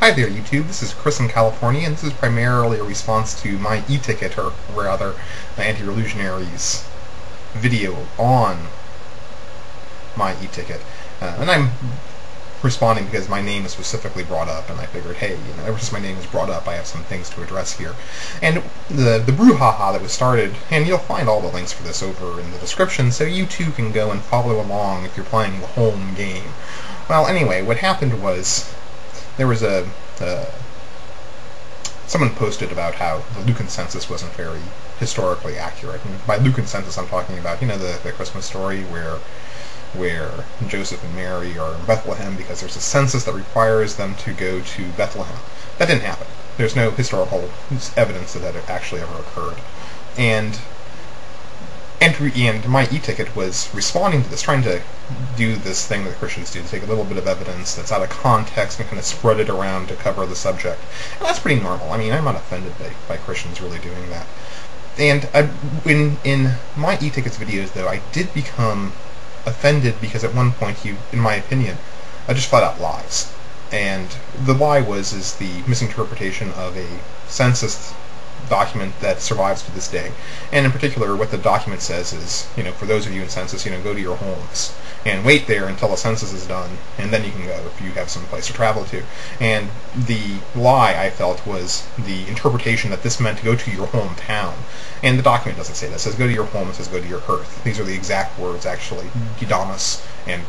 Hi there, YouTube. This is Chris in California, and this is primarily a response to Myeticket, or rather, Antirelusionary's video on Myeticket. And I'm responding because my name is specifically brought up, and I figured, hey, ever since my name is brought up, I have some things to address here. And the brouhaha that was started, and you'll find all the links for this over in the description, so you too can go and follow along if you're playing the home game. Well, anyway, what happened was, there was someone posted about how the Lucan census wasn't very historically accurate. And by Lucan census, I'm talking about, the Christmas story where Joseph and Mary are in Bethlehem because there's a census that requires them to go to Bethlehem. That didn't happen. There's no historical evidence that it actually ever occurred. And Myeticket was responding to this, trying to do this thing that Christians do, to take a little bit of evidence that's out of context and kind of spread it around to cover the subject. And that's pretty normal. I mean, I'm not offended by Christians really doing that. And in Myeticket's videos, though, I did become offended because at one point he, in my opinion, just flat out lies. And the lie is the misinterpretation of a census document that survives to this day. And in particular, what the document says is, for those of you in census, go to your homes and wait there until the census is done, and then you can go if you have some place to travel to. And the lie, I felt, was the interpretation that this meant to go to your hometown. And the document doesn't say that. It says go to your home, it says go to your hearth. These are the exact words, actually. Didamus and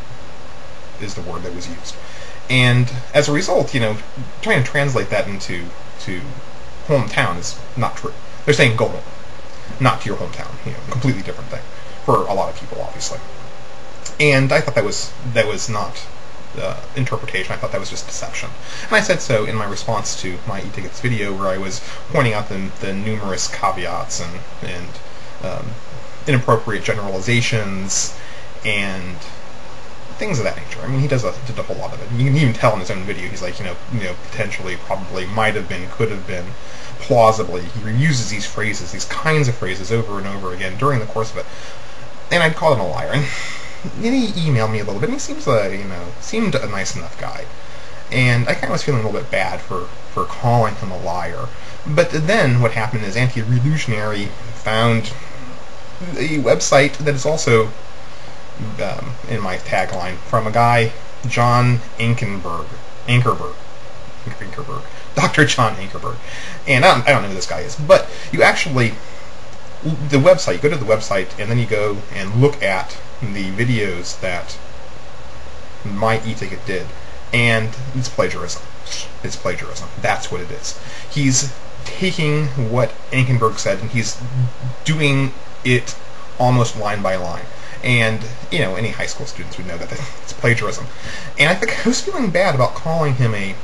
is the word that was used. And as a result, trying to translate that into hometown is not true. They're saying go home, not to your hometown. Completely different thing for a lot of people, obviously. And I thought that was not interpretation. I thought that was just deception. And I said so in my response to Myeticket's video, where I was pointing out the numerous caveats and inappropriate generalizations and things of that nature. I mean, he did a whole lot of it. You can even tell in his own video, he's like, potentially, probably, might have been, could have been, plausibly. He reuses these phrases, these kinds of phrases, over and over again during the course of it. And I'd call him a liar. And he emailed me a little bit, and he seems seemed a nice enough guy. And I kind of was feeling a little bit bad for calling him a liar. But then what happened is Antirelusionary found a website that is also in my tagline, from a guy, John Ankerberg, Dr. John Ankerberg. And I don't know who this guy is, but you actually, the website, you go to the website, and then you go and look at the videos that Myeticket did, and it's plagiarism. It's plagiarism. That's what it is. He's taking what Ankerberg said, and he's doing it almost line by line. And, any high school students would know that it's plagiarism. And I think I was feeling bad about calling him a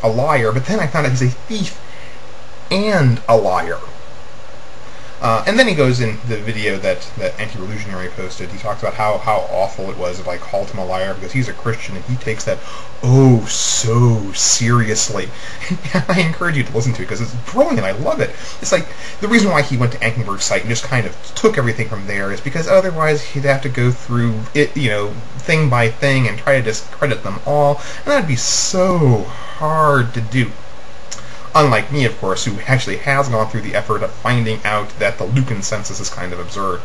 liar, but then I found out he's a thief and a liar. And then he goes in the video that Antirelusionary posted. He talks about how awful it was if I called him a liar, because he's a Christian and he takes that oh so seriously. And I encourage you to listen to it because it's brilliant. I love it. It's like the reason why he went to Ankerberg's site and just kind of took everything from there is because otherwise he'd have to go through it, thing by thing and try to discredit them all, and that'd be so hard to do. Unlike me, of course, who actually has gone through the effort of finding out that the Lucan census is kind of absurd,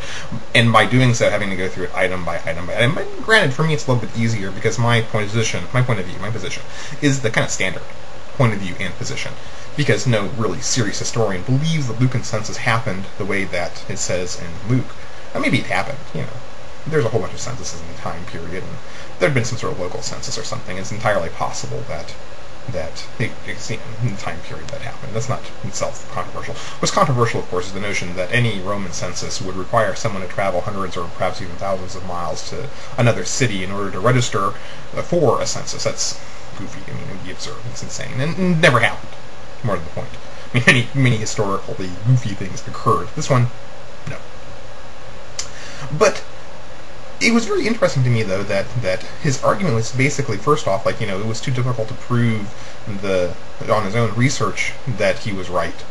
and by doing so, having to go through it item by item by item. But granted, for me, it's a little bit easier because my position is the kind of standard point of view and position, because no really serious historian believes the Lucan census happened the way that it says in Luke. Now, maybe it happened, There's a whole bunch of censuses in the time period, and there had been some sort of local census or something. It's entirely possible that in the time period that happened. That's not itself controversial. What's controversial, of course, is the notion that any Roman census would require someone to travel hundreds or perhaps even thousands of miles to another city in order to register for a census. That's goofy. I mean, it would be absurd. It's insane. And it never happened, more to the point. I mean, many historically goofy things occurred. This one, no. But it was very interesting to me, though, that his argument was basically, first off, it was too difficult to prove on his own research that he was right.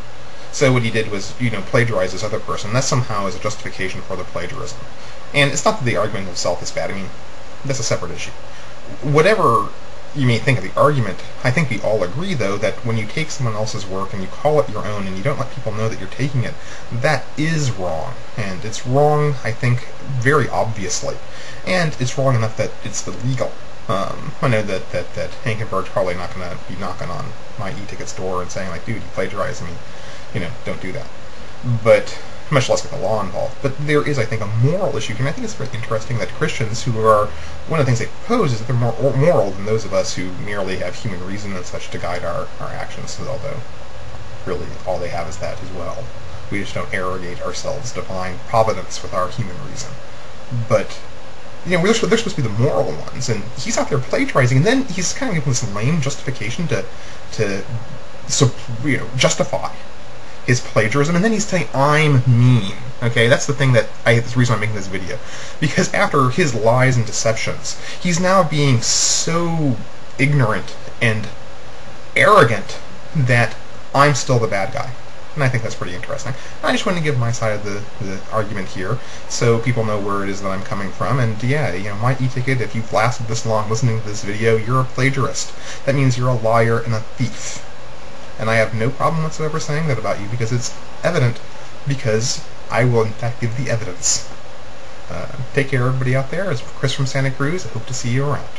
So what he did was, plagiarize this other person. That somehow is a justification for the plagiarism. And it's not that the argument itself is bad. I mean, that's a separate issue. Whatever you may think of the argument, I think we all agree, though, that when you take someone else's work and you call it your own and you don't let people know that you're taking it, that is wrong. And it's wrong, I think, very obviously. And it's wrong enough that it's illegal. I know that Ankerberg's probably not going to be knocking on Myeticket's door and saying, like, dude, you plagiarize me. Don't do that. But much less with the law involved. But there is, I think, a moral issue, and I think it's very interesting that Christians, who are, one of the things they propose is that they're more moral than those of us who merely have human reason and such to guide our actions, although really all they have is that as well. We just don't arrogate ourselves divine providence with our human reason. But they're supposed to be the moral ones, and he's out there plagiarizing, and then he's kind of giving this lame justification to justify his plagiarism, and then he's saying, I'm mean. Okay, that's the thing that's the reason I'm making this video. Because after his lies and deceptions, he's now being so ignorant and arrogant that I'm still the bad guy. And I think that's pretty interesting. I just wanted to give my side of the argument here, so people know where it is that I'm coming from. And yeah, Myeticket, if you've lasted this long listening to this video, you're a plagiarist. That means you're a liar and a thief. And I have no problem whatsoever saying that about you, because it's evident, because I will in fact give the evidence. Take care, everybody out there. It's Chris from Santa Cruz. I hope to see you around.